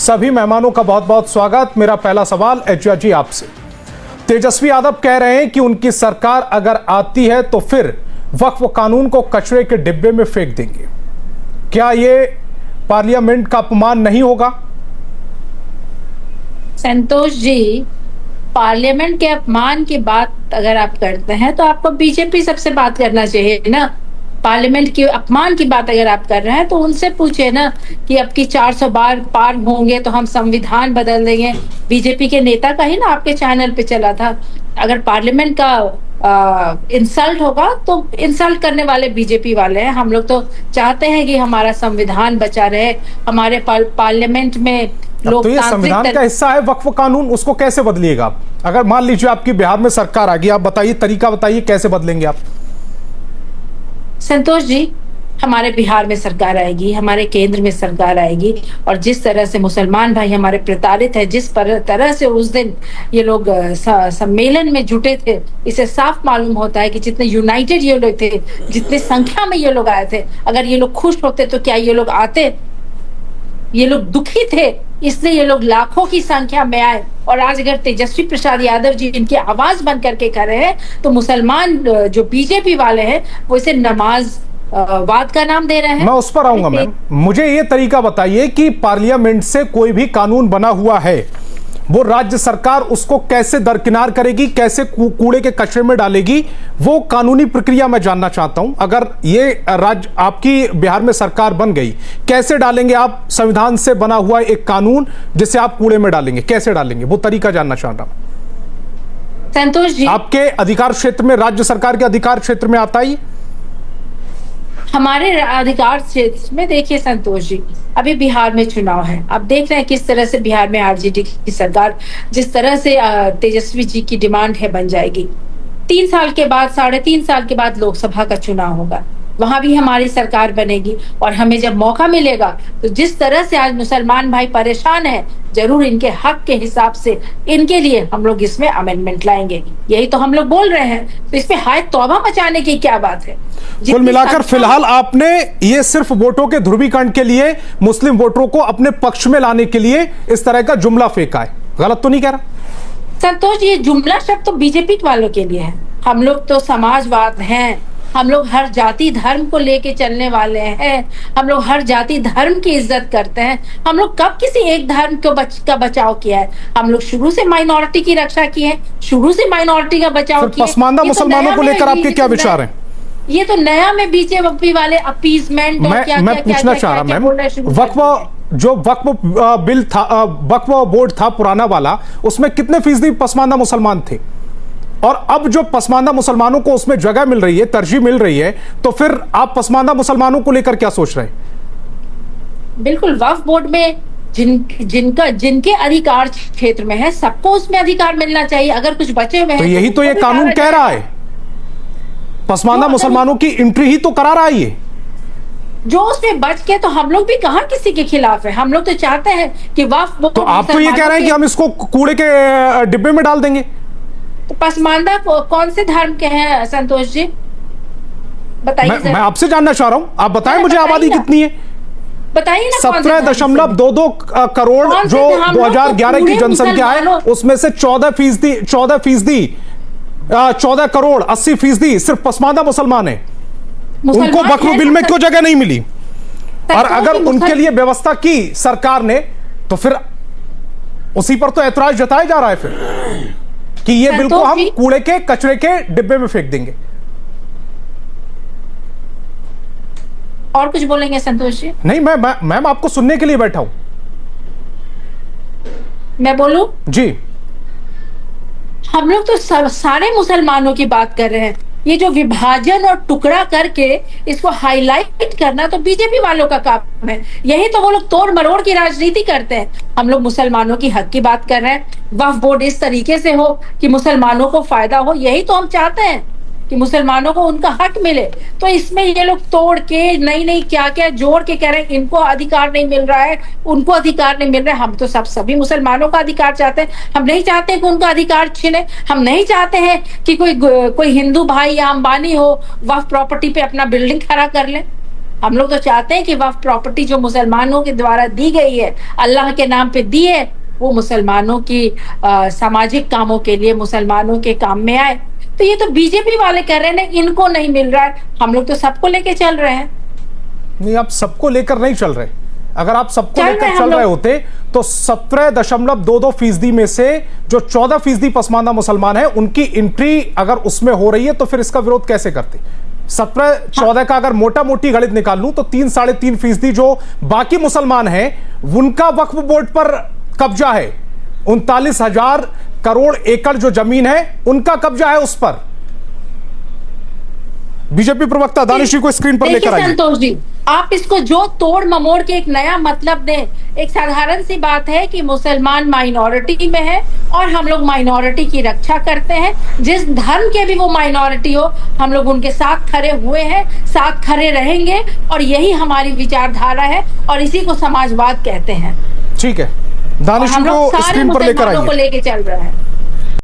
सभी मेहमानों का बहुत बहुत स्वागत। मेरा पहला सवाल एचजिया जी आपसे। तेजस्वी यादव कह रहे हैं कि उनकी सरकार अगर आती है तो फिर वक्फ कानून को कचरे के डिब्बे में फेंक देंगे। क्या ये पार्लियामेंट का अपमान नहीं होगा? संतोष जी, पार्लियामेंट के अपमान की बात अगर आप करते हैं तो आपको बीजेपी सबसे बात करना चाहिए ना। पार्लियामेंट के अपमान की बात अगर आप कर रहे हैं तो उनसे पूछे ना कि अब की 400 बार पार होंगे तो हम संविधान बदल देंगे। बीजेपी के नेता का ही ना आपके चैनल पे चला था। अगर पार्लियामेंट का इंसल्ट होगा तो इंसल्ट करने वाले बीजेपी वाले हैं। हम लोग तो चाहते हैं कि हमारा संविधान बचा रहे, हमारे पार्लियामेंट में लोग। तो ये संविधान का हिस्सा है वक्फ कानून, उसको कैसे बदलिएगा आप? अगर मान लीजिए आपकी बिहार में सरकार आ गई, आप बताइए, तरीका बताइए कैसे बदलेंगे आप? संतोष जी, हमारे बिहार में सरकार आएगी, हमारे केंद्र में सरकार आएगी, और जिस तरह से मुसलमान भाई हमारे प्रताड़ित है, जिस तरह से उस दिन ये लोग सम्मेलन में जुटे थे, इसे साफ मालूम होता है कि जितने यूनाइटेड ये लोग थे, जितनी संख्या में ये लोग आए थे। अगर ये लोग खुश होते तो क्या ये लोग आते? ये लोग दुखी थे, इसलिए ये लोग लाखों की संख्या में आए। और आज अगर तेजस्वी प्रसाद यादव जी इनकी आवाज बन करके खड़े हैं तो मुसलमान जो बीजेपी वाले हैं वो इसे नमाज वाद का नाम दे रहे हैं। मैं उस पर आऊंगा मैम। मुझे ये तरीका बताइए कि पार्लियामेंट से कोई भी कानून बना हुआ है, वो राज्य सरकार उसको कैसे दरकिनार करेगी, कैसे कूड़े के कचरे में डालेगी, वो कानूनी प्रक्रिया मैं जानना चाहता हूं। अगर ये राज्य आपकी बिहार में सरकार बन गई, कैसे डालेंगे आप संविधान से बना हुआ एक कानून जिसे आप कूड़े में डालेंगे? कैसे डालेंगे, वो तरीका जानना चाह रहा हूं। संतोष जी, आपके अधिकार क्षेत्र में, राज्य सरकार के अधिकार क्षेत्र में आता ही? हमारे अधिकार क्षेत्र में देखिए संतोष जी, अभी बिहार में चुनाव है। आप देख रहे हैं किस तरह से बिहार में आरजेडी की सरकार, जिस तरह से तेजस्वी जी की डिमांड है, बन जाएगी। 3 साल के बाद, 3.5 साल के बाद लोकसभा का चुनाव होगा, वहां भी हमारी सरकार बनेगी। और हमें जब मौका मिलेगा तो जिस तरह से आज मुसलमान भाई परेशान है, जरूर इनके हक के हिसाब से इनके लिए हम लोग इसमें अमेंडमेंट लाएंगे। यही तो हम लोग बोल रहे हैं, तो इसमें हाय तौबा मचाने की क्या बात है? कुल मिलाकर फिलहाल आपने ये सिर्फ वोटों के ध्रुवीकरण के लिए, मुस्लिम वोटरों को अपने पक्ष में लाने के लिए इस तरह का जुमला फेंका है। गलत तो नहीं कह रहा संतोष? ये जुमला शब्द तो बीजेपी वालों के लिए है। हम लोग तो समाजवाद हैं, हम लोग हर जाति धर्म को लेके चलने वाले हैं, हम लोग हर जाति धर्म की इज्जत करते हैं। हम लोग कब किसी एक धर्म का बचाव किया है? हम लोग शुरू से माइनॉरिटी की रक्षा की है, शुरू से माइनॉरिटी का बचाव किया है। पसमानदा मुसलमानों को लेकर आपके क्या विचार हैं? ये तो नया में बीजेपी वाले अपीजमेंट और क्या मैं पूछना चाह रहा मैम, वक्फ बिल था, वक्फ बोर्ड था पुराना वाला, उसमें कितने फीसदी पसमानदा मुसलमान थे? और अब जो पसमानदा मुसलमानों को उसमें जगह मिल रही है, तरजीह मिल रही है, तो फिर आप पसमानदा मुसलमानों को लेकर क्या सोच रहे हैं? बिल्कुल, वक्फ बोर्ड में जिनके अधिकार क्षेत्र में है, सबको उसमें अधिकार मिलना चाहिए। अगर कुछ बचे हुए हैं तो यही तो ये कानून कह रहा है, पसमानदा मुसलमानों की एंट्री ही तो करा रहा है ये। जो उसमें बच के, तो हम लोग भी कहां किसी के खिलाफ है। हम लोग तो चाहते हैं कि वक्फ बोर्ड। तो आप तो ये कह रहे हैं कि हम इसको कूड़े के डिब्बे में डाल देंगे। तो पसमानदा कौन से धर्म के हैं संतोष जी, बताइए। मैं आपसे जानना चाह रहा हूं, आप बताएं मुझे, आबादी कितनी है? बताइए ना। 17.22 करोड़ जो 2011 की जनसंख्या है, उसमें से 14 करोड़ 80% सिर्फ पसमानदा मुसलमान है। उनको वक्फ बिल में क्यों जगह नहीं मिली? और अगर उनके लिए व्यवस्था की सरकार ने, तो फिर उसी पर तो ऐतराज जताया जा रहा है फिर कि ये बिल को हम कूड़े के कचरे के डिब्बे में फेंक देंगे। और कुछ बोलेंगे संतोष जी? नहीं, मैम आपको सुनने के लिए बैठा हूं। मैं बोलूं जी? हम लोग तो सारे मुसलमानों की बात कर रहे हैं। ये जो विभाजन और टुकड़ा करके इसको हाईलाइट करना तो बीजेपी वालों का काम है। यही तो वो लोग तोड़ मरोड़ की राजनीति करते हैं। हम लोग मुसलमानों की हक की बात कर रहे हैं। वक्फ बोर्ड इस तरीके से हो कि मुसलमानों को फायदा हो, यही तो हम चाहते हैं कि मुसलमानों को उनका हक मिले। तो इसमें ये लोग तोड़ के नई क्या क्या जोड़ के कह रहे हैं इनको अधिकार नहीं मिल रहा है, उनको अधिकार नहीं मिल रहा है। हम तो सभी मुसलमानों का अधिकार चाहते हैं। हम नहीं चाहते कि उनका अधिकार छीने। हम नहीं चाहते हैं कि कोई हिंदू भाई या अंबानी हो वक्फ प्रॉपर्टी पे अपना बिल्डिंग खड़ा कर ले। हम लोग तो चाहते हैं कि वक्फ प्रॉपर्टी जो मुसलमानों के द्वारा दी गई है, अल्लाह के नाम पे दी है, वो मुसलमानों की सामाजिक कामों के लिए मुसलमानों के काम में आए। तो ये तो बीजेपी वाले कह रहे हैं इनको नहीं मिल रहा है, हम लोग तो सबको लेके चल रहे हैं। नहीं, आप सबको लेकर नहीं चल रहे। अगर आप सबको चल लेकर रहे चल रहे होते तो 17.22% में से जो 14% पसमानदा मुसलमान हैं उनकी एंट्री अगर उसमें हो रही है तो फिर इसका विरोध कैसे करते? 17-14 का अगर मोटा मोटी गणित निकाल लूं तो 3-3.5% जो बाकी मुसलमान हैं उनका वक्फ बोर्ड पर कब्जा है। 39,000 करोड़ एकड़ जो जमीन है उनका कब्जा है उस पर। बीजेपी प्रवक्ता दानिश जी को स्क्रीन पर लेकर आइए। संतोष जी, आप इसको जो तोड़ ममोड़ के एक नया मतलब दें। एक साधारण सी बात है कि मुसलमान माइनॉरिटी में है और हम लोग माइनॉरिटी की रक्षा करते हैं। जिस धर्म के भी वो माइनॉरिटी हो, हम लोग उनके साथ खड़े हुए हैं, साथ खड़े रहेंगे और यही हमारी विचारधारा है और इसी को समाजवाद कहते हैं। ठीक है, दानिश जी को स्क्रीन पर लेकर आइए। लेके चल रहा है।